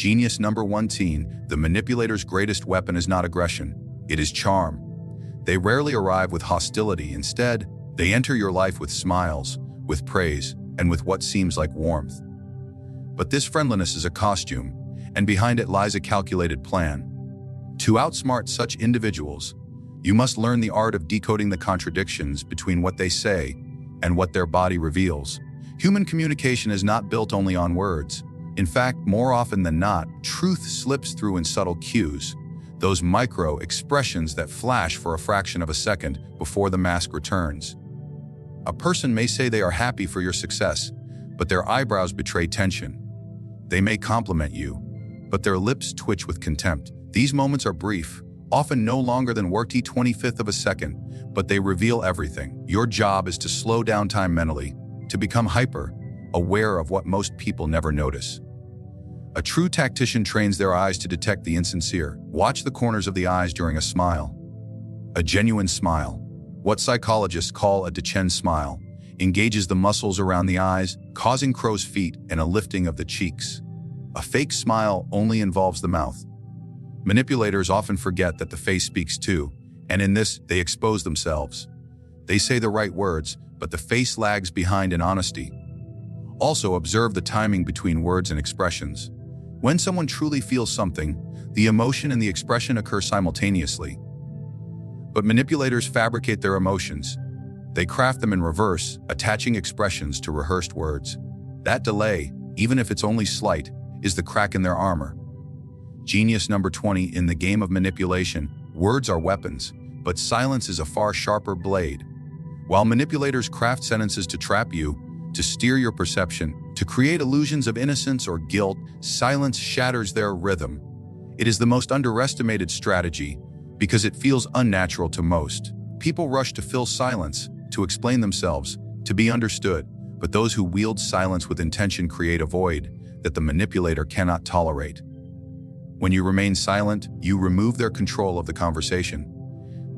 Genius number 1. The manipulator's greatest weapon is not aggression, it is charm. They rarely arrive with hostility. Instead, they enter your life with smiles, with praise, and with what seems like warmth. But this friendliness is a costume, and behind it lies a calculated plan. To outsmart such individuals, you must learn the art of decoding the contradictions between what they say and what their body reveals. Human communication is not built only on words. In fact, more often than not, truth slips through in subtle cues, those micro-expressions that flash for a fraction of a second before the mask returns. A person may say they are happy for your success, but their eyebrows betray tension. They may compliment you, but their lips twitch with contempt. These moments are brief, often no longer than 1/25th of a second, but they reveal everything. Your job is to slow down time mentally, to become hyper, aware of what most people never notice. A true tactician trains their eyes to detect the insincere. Watch the corners of the eyes during a smile. A genuine smile, what psychologists call a Detachment smile, engages the muscles around the eyes, causing crow's feet and a lifting of the cheeks. A fake smile only involves the mouth. Manipulators often forget that the face speaks too, and in this, they expose themselves. They say the right words, but the face lags behind in honesty. Also, observe the timing between words and expressions. When someone truly feels something, the emotion and the expression occur simultaneously. But manipulators fabricate their emotions. They craft them in reverse, attaching expressions to rehearsed words. That delay, even if it's only slight, is the crack in their armor. Genius number 20. In the game of manipulation, words are weapons, but silence is a far sharper blade. While manipulators craft sentences to trap you, to steer your perception, to create illusions of innocence or guilt, silence shatters their rhythm. It is the most underestimated strategy because it feels unnatural to most. People rush to fill silence, to explain themselves, to be understood, but those who wield silence with intention create a void that the manipulator cannot tolerate. When you remain silent, you remove their control of the conversation.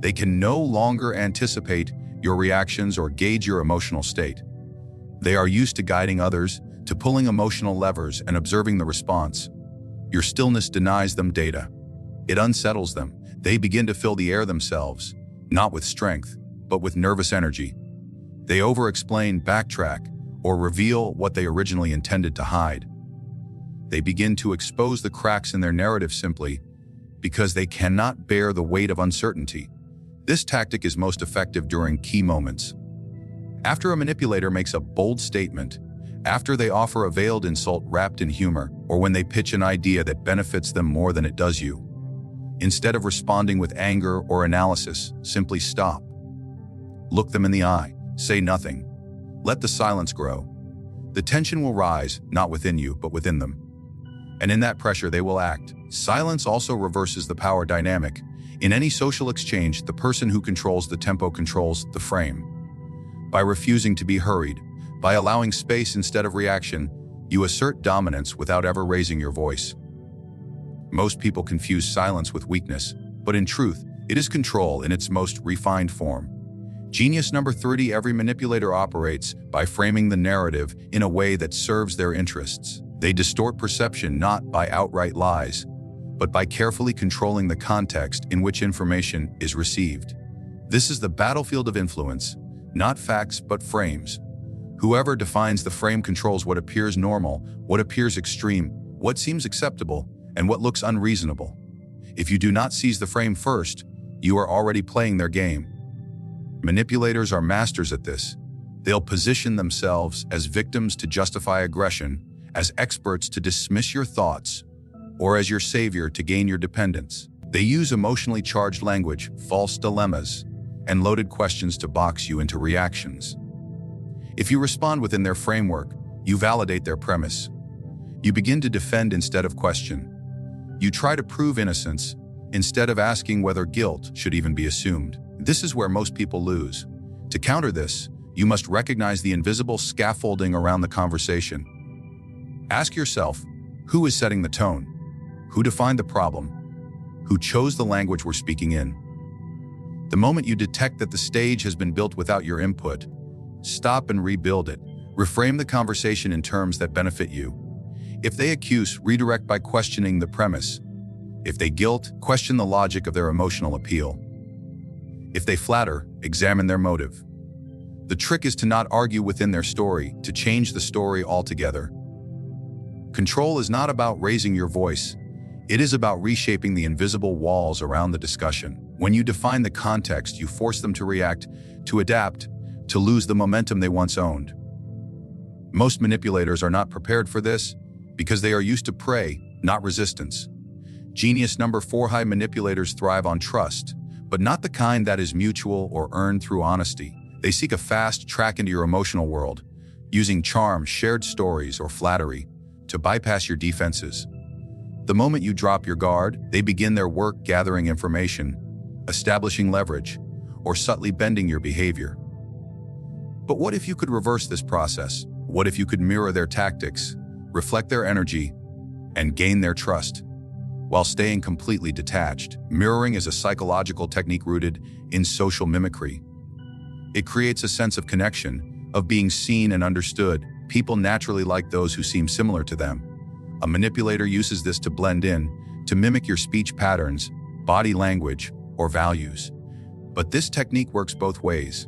They can no longer anticipate your reactions or gauge your emotional state. They are used to guiding others, to pulling emotional levers and observing the response. Your stillness denies them data. It unsettles them. They begin to fill the air themselves, not with strength, but with nervous energy. They over-explain, backtrack, or reveal what they originally intended to hide. They begin to expose the cracks in their narrative simply because they cannot bear the weight of uncertainty. This tactic is most effective during key moments. After a manipulator makes a bold statement, after they offer a veiled insult wrapped in humor, or when they pitch an idea that benefits them more than it does you. Instead of responding with anger or analysis, simply stop. Look them in the eye, say nothing. Let the silence grow. The tension will rise, not within you, but within them. And in that pressure, they will act. Silence also reverses the power dynamic. In any social exchange, the person who controls the tempo controls the frame. By refusing to be hurried, by allowing space instead of reaction, you assert dominance without ever raising your voice. Most people confuse silence with weakness, but in truth, it is control in its most refined form. Genius number 30. Every manipulator operates by framing the narrative in a way that serves their interests. They distort perception not by outright lies, but by carefully controlling the context in which information is received. This is the battlefield of influence, not facts but frames. Whoever defines the frame controls what appears normal, what appears extreme, what seems acceptable, and what looks unreasonable. If you do not seize the frame first, you are already playing their game. Manipulators are masters at this. They'll position themselves as victims to justify aggression, as experts to dismiss your thoughts, or as your savior to gain your dependence. They use emotionally charged language, false dilemmas, and loaded questions to box you into reactions. If you respond within their framework, you validate their premise. You begin to defend instead of question. You try to prove innocence instead of asking whether guilt should even be assumed. This is where most people lose. To counter this, you must recognize the invisible scaffolding around the conversation. Ask yourself, who is setting the tone? Who defined the problem? Who chose the language we're speaking in? The moment you detect that the stage has been built without your input, stop and rebuild it. Reframe the conversation in terms that benefit you. If they accuse, redirect by questioning the premise. If they guilt, question the logic of their emotional appeal. If they flatter, examine their motive. The trick is to not argue within their story, to change the story altogether. Control is not about raising your voice. It is about reshaping the invisible walls around the discussion. When you define the context, you force them to react, to adapt, to lose the momentum they once owned. Most manipulators are not prepared for this because they are used to prey, not resistance. Genius number 4: high manipulators thrive on trust, but not the kind that is mutual or earned through honesty. They seek a fast track into your emotional world, using charm, shared stories, or flattery to bypass your defenses. The moment you drop your guard, they begin their work gathering information, establishing leverage, or subtly bending your behavior. But what if you could reverse this process? What if you could mirror their tactics, reflect their energy, and gain their trust, while staying completely detached? Mirroring is a psychological technique rooted in social mimicry. It creates a sense of connection, of being seen and understood. People naturally like those who seem similar to them. A manipulator uses this to blend in, to mimic your speech patterns, body language, or values. But this technique works both ways.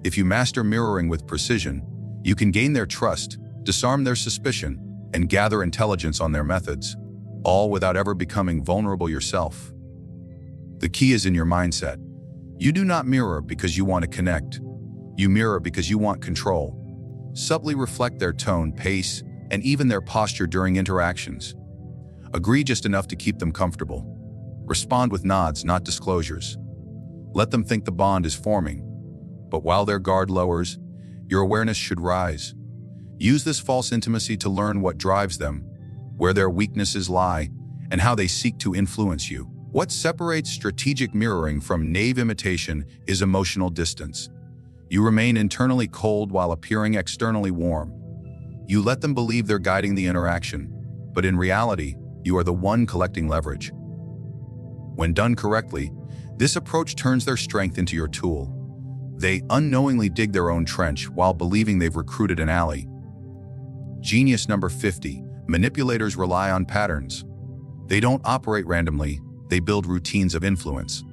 If you master mirroring with precision, you can gain their trust, disarm their suspicion, and gather intelligence on their methods, all without ever becoming vulnerable yourself. The key is in your mindset. You do not mirror because you want to connect. You mirror because you want control. Subtly reflect their tone, pace, and even their posture during interactions. Agree just enough to keep them comfortable. Respond with nods, not disclosures. Let them think the bond is forming. But while their guard lowers, your awareness should rise. Use this false intimacy to learn what drives them, where their weaknesses lie, and how they seek to influence you. What separates strategic mirroring from naive imitation is emotional distance. You remain internally cold while appearing externally warm. You let them believe they're guiding the interaction, but in reality, you are the one collecting leverage. When done correctly, this approach turns their strength into your tool. They unknowingly dig their own trench while believing they've recruited an ally. Genius number 50: manipulators rely on patterns. They don't operate randomly, they build routines of influence.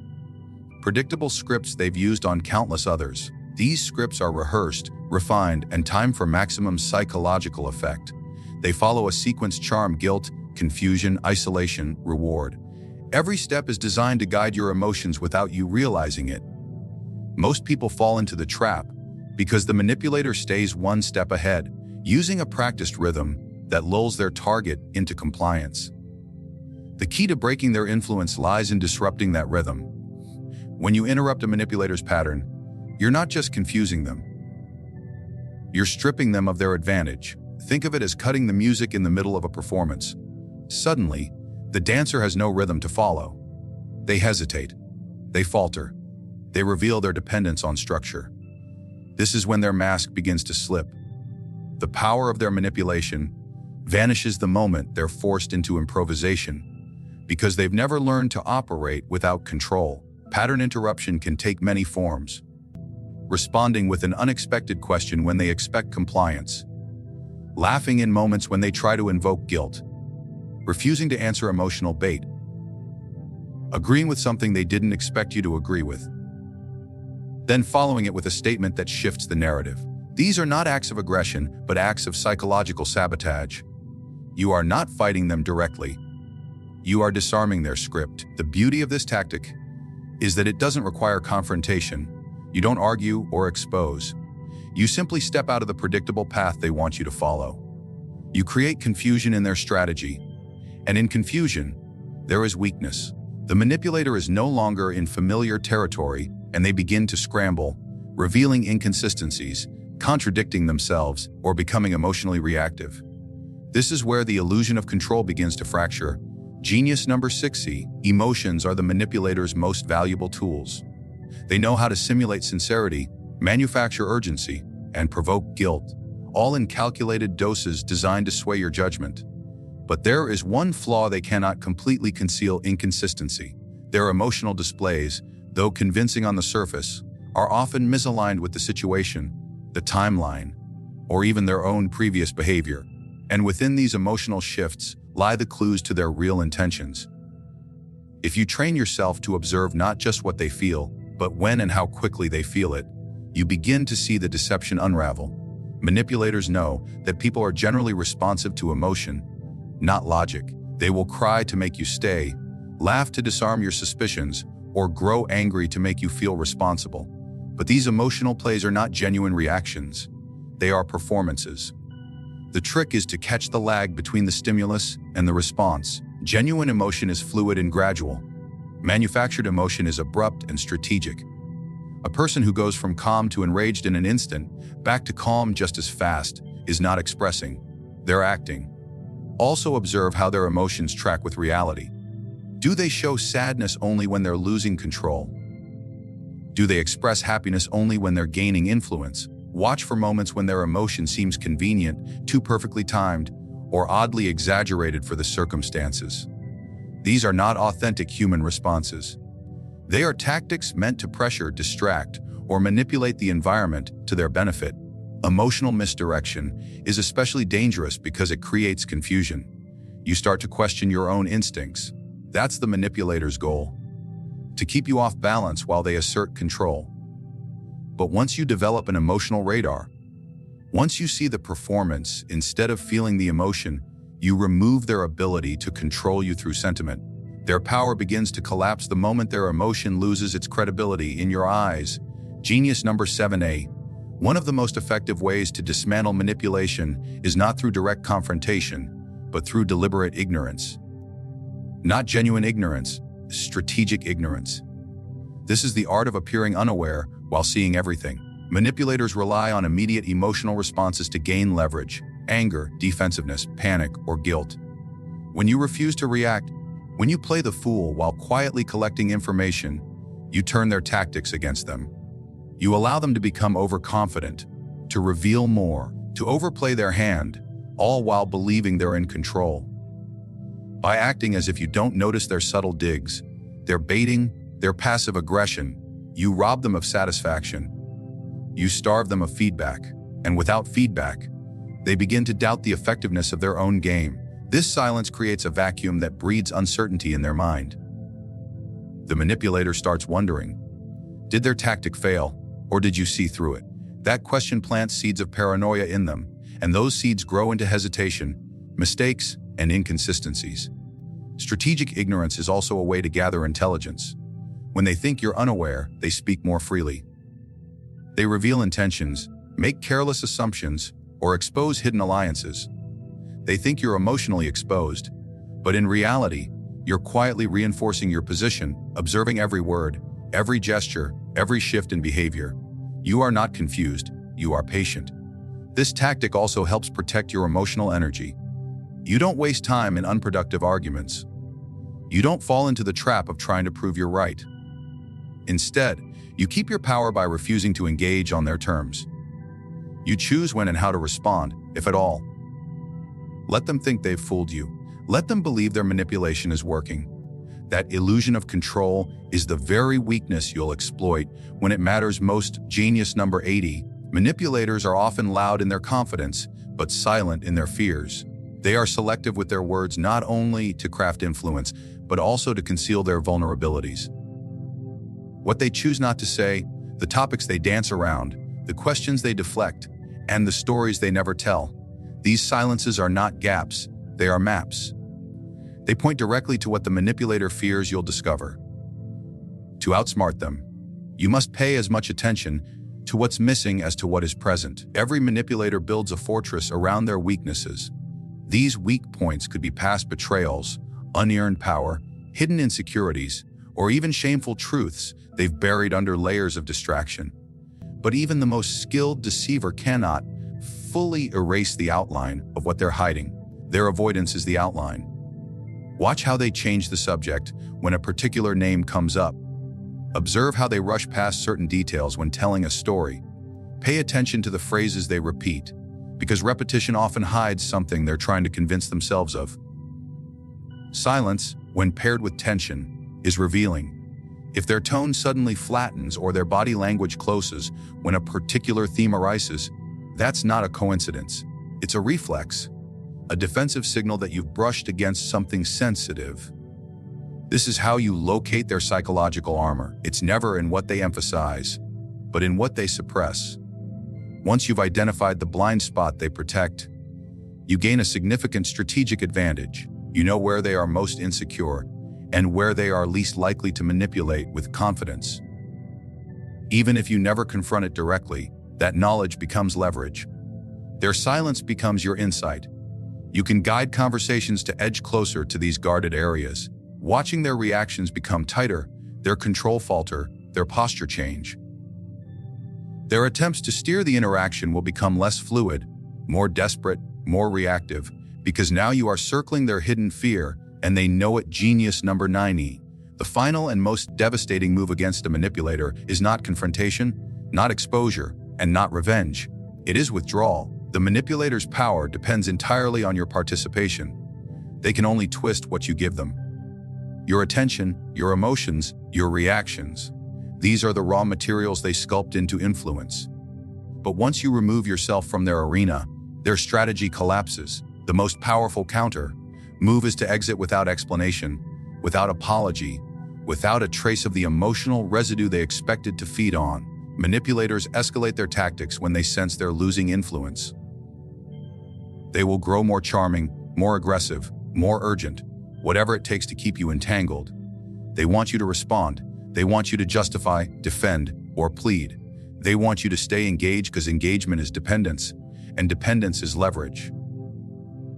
Predictable scripts they've used on countless others. These scripts are rehearsed, refined, and timed for maximum psychological effect. They follow a sequence: charm, guilt, confusion, isolation, reward. Every step is designed to guide your emotions without you realizing it. Most people fall into the trap because the manipulator stays one step ahead, using a practiced rhythm that lulls their target into compliance. The key to breaking their influence lies in disrupting that rhythm. When you interrupt a manipulator's pattern, you're not just confusing them. You're stripping them of their advantage. Think of it as cutting the music in the middle of a performance. Suddenly, the dancer has no rhythm to follow. They hesitate. They falter. They reveal their dependence on structure. This is when their mask begins to slip. The power of their manipulation vanishes the moment they're forced into improvisation, because they've never learned to operate without control. Pattern interruption can take many forms. Responding with an unexpected question when they expect compliance. Laughing in moments when they try to invoke guilt. Refusing to answer emotional bait. Agreeing with something they didn't expect you to agree with. Then following it with a statement that shifts the narrative. These are not acts of aggression, but acts of psychological sabotage. You are not fighting them directly. You are disarming their script. The beauty of this tactic is that it doesn't require confrontation. You don't argue or expose. You simply step out of the predictable path they want you to follow. You create confusion in their strategy. And in confusion, there is weakness. The manipulator is no longer in familiar territory, and they begin to scramble, revealing inconsistencies, contradicting themselves, or becoming emotionally reactive. This is where the illusion of control begins to fracture. Genius number 60: emotions are the manipulator's most valuable tools. They know how to simulate sincerity, manufacture urgency, and provoke guilt, all in calculated doses designed to sway your judgment. But there is one flaw they cannot completely conceal: inconsistency. Their emotional displays, though convincing on the surface, are often misaligned with the situation, the timeline, or even their own previous behavior. And within these emotional shifts lie the clues to their real intentions. If you train yourself to observe not just what they feel, but when and how quickly they feel it, you begin to see the deception unravel. Manipulators know that people are generally responsive to emotion, not logic. They will cry to make you stay, laugh to disarm your suspicions, or grow angry to make you feel responsible. But these emotional plays are not genuine reactions. They are performances. The trick is to catch the lag between the stimulus and the response. Genuine emotion is fluid and gradual. Manufactured emotion is abrupt and strategic. A person who goes from calm to enraged in an instant, back to calm just as fast, is not expressing. They're acting. Also observe how their emotions track with reality. Do they show sadness only when they're losing control? Do they express happiness only when they're gaining influence? Watch for moments when their emotion seems convenient, too perfectly timed, or oddly exaggerated for the circumstances. These are not authentic human responses. They are tactics meant to pressure, distract, or manipulate the environment to their benefit. Emotional misdirection is especially dangerous because it creates confusion. You start to question your own instincts. That's the manipulator's goal, to keep you off balance while they assert control. But once you develop an emotional radar, once you see the performance instead of feeling the emotion, you remove their ability to control you through sentiment. Their power begins to collapse the moment their emotion loses its credibility in your eyes. Genius number 7A. One of the most effective ways to dismantle manipulation is not through direct confrontation, but through deliberate ignorance. Not genuine ignorance, strategic ignorance. This is the art of appearing unaware while seeing everything. Manipulators rely on immediate emotional responses to gain leverage: anger, defensiveness, panic, or guilt. When you refuse to react, when you play the fool while quietly collecting information, you turn their tactics against them. You allow them to become overconfident, to reveal more, to overplay their hand, all while believing they're in control. By acting as if you don't notice their subtle digs, their baiting, their passive aggression, you rob them of satisfaction. You starve them of feedback, and without feedback, they begin to doubt the effectiveness of their own game. This silence creates a vacuum that breeds uncertainty in their mind. The manipulator starts wondering, did their tactic fail, or did you see through it? That question plants seeds of paranoia in them, and those seeds grow into hesitation, mistakes, and inconsistencies. Strategic ignorance is also a way to gather intelligence. When they think you're unaware, they speak more freely. They reveal intentions, make careless assumptions, or expose hidden alliances. They think you're emotionally exposed, but in reality, you're quietly reinforcing your position, observing every word, every gesture, every shift in behavior. You are not confused, you are patient. This tactic also helps protect your emotional energy. You don't waste time in unproductive arguments. You don't fall into the trap of trying to prove you're right. Instead, you keep your power by refusing to engage on their terms. You choose when and how to respond, if at all. Let them think they've fooled you. Let them believe their manipulation is working. That illusion of control is the very weakness you'll exploit when it matters most. Genius number 80. Manipulators are often loud in their confidence, but silent in their fears. They are selective with their words not only to craft influence, but also to conceal their vulnerabilities. What they choose not to say, the topics they dance around, the questions they deflect, and the stories they never tell. These silences are not gaps, they are maps. They point directly to what the manipulator fears you'll discover. To outsmart them, you must pay as much attention to what's missing as to what is present. Every manipulator builds a fortress around their weaknesses. These weak points could be past betrayals, unearned power, hidden insecurities, or even shameful truths they've buried under layers of distraction. But even the most skilled deceiver cannot fully erase the outline of what they're hiding. Their avoidance is the outline. Watch how they change the subject when a particular name comes up. Observe how they rush past certain details when telling a story. Pay attention to the phrases they repeat, because repetition often hides something they're trying to convince themselves of. Silence, when paired with tension, is revealing. If their tone suddenly flattens or their body language closes when a particular theme arises, that's not a coincidence. It's a reflex. a defensive signal that you've brushed against something sensitive. This is how you locate their psychological armor. It's never in what they emphasize, but in what they suppress. Once you've identified the blind spot they protect, you gain a significant strategic advantage. You know where they are most insecure and where they are least likely to manipulate with confidence. Even if you never confront it directly, that knowledge becomes leverage. Their silence becomes your insight. You can guide conversations to edge closer to these guarded areas, watching their reactions become tighter, their control falter, their posture change. Their attempts to steer the interaction will become less fluid, more desperate, more reactive, because now you are circling their hidden fear, and they know it. Genius number 90. The final and most devastating move against a manipulator is not confrontation, not exposure, and not revenge. It is withdrawal. The manipulator's power depends entirely on your participation. They can only twist what you give them. Your attention, your emotions, your reactions. These are the raw materials they sculpt into influence. But once you remove yourself from their arena, their strategy collapses. The most powerful counter move is to exit without explanation, without apology, without a trace of the emotional residue they expected to feed on. Manipulators escalate their tactics when they sense they're losing influence. They will grow more charming, more aggressive, more urgent, whatever it takes to keep you entangled. They want you to respond. They want you to justify, defend, or plead. They want you to stay engaged because engagement is dependence, and dependence is leverage.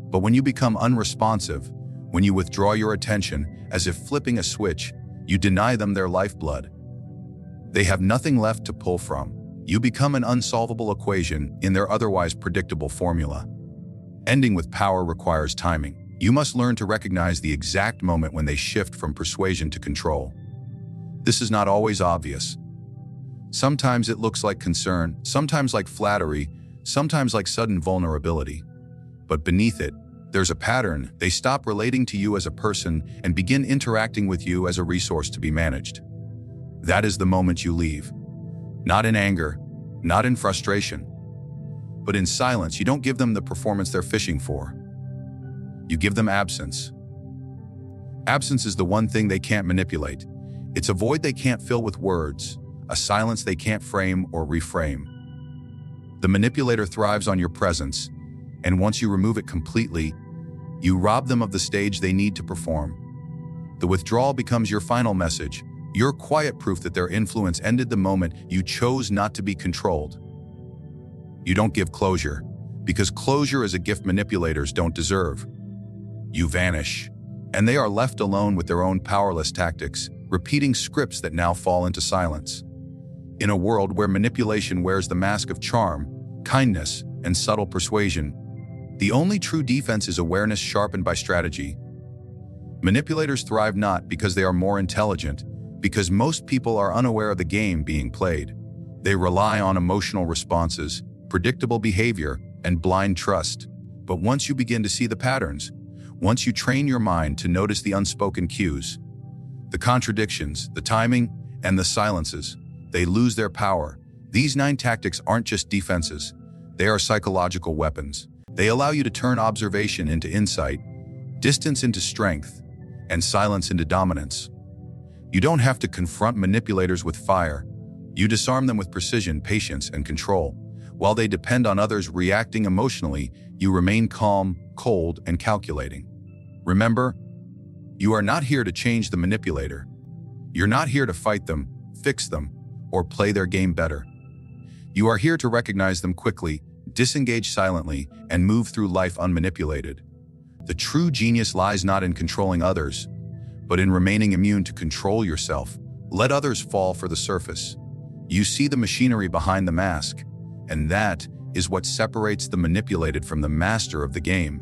But when you become unresponsive, when you withdraw your attention as if flipping a switch, you deny them their lifeblood. They have nothing left to pull from. You become an unsolvable equation in their otherwise predictable formula. Ending with power requires timing. You must learn to recognize the exact moment when they shift from persuasion to control. This is not always obvious. Sometimes it looks like concern, sometimes like flattery, sometimes like sudden vulnerability. But beneath it, there's a pattern. They stop relating to you as a person and begin interacting with you as a resource to be managed. That is the moment you leave. Not in anger, not in frustration, but in silence. You don't give them the performance they're fishing for. You give them absence. Absence is the one thing they can't manipulate. It's a void they can't fill with words, a silence they can't frame or reframe. The manipulator thrives on your presence, and once you remove it completely, you rob them of the stage they need to perform. The withdrawal becomes your final message, your quiet proof that their influence ended the moment you chose not to be controlled. You don't give closure, because closure is a gift manipulators don't deserve. You vanish, and they are left alone with their own powerless tactics, repeating scripts that now fall into silence. In a world where manipulation wears the mask of charm, kindness, and subtle persuasion, the only true defense is awareness sharpened by strategy. Manipulators thrive not because they are more intelligent, because most people are unaware of the game being played. They rely on emotional responses, predictable behavior, and blind trust. But once you begin to see the patterns, once you train your mind to notice the unspoken cues, the contradictions, the timing, and the silences, they lose their power. These 9 tactics aren't just defenses. They are psychological weapons. They allow you to turn observation into insight, distance into strength, and silence into dominance. You don't have to confront manipulators with fire. You disarm them with precision, patience, and control. While they depend on others reacting emotionally, you remain calm, cold, and calculating. Remember, you are not here to change the manipulator. You're not here to fight them, fix them, or play their game better. You are here to recognize them quickly, disengage silently, and move through life unmanipulated. The true genius lies not in controlling others, but in remaining immune to control yourself. Let others fall for the surface. You see the machinery behind the mask, and that is what separates the manipulated from the master of the game.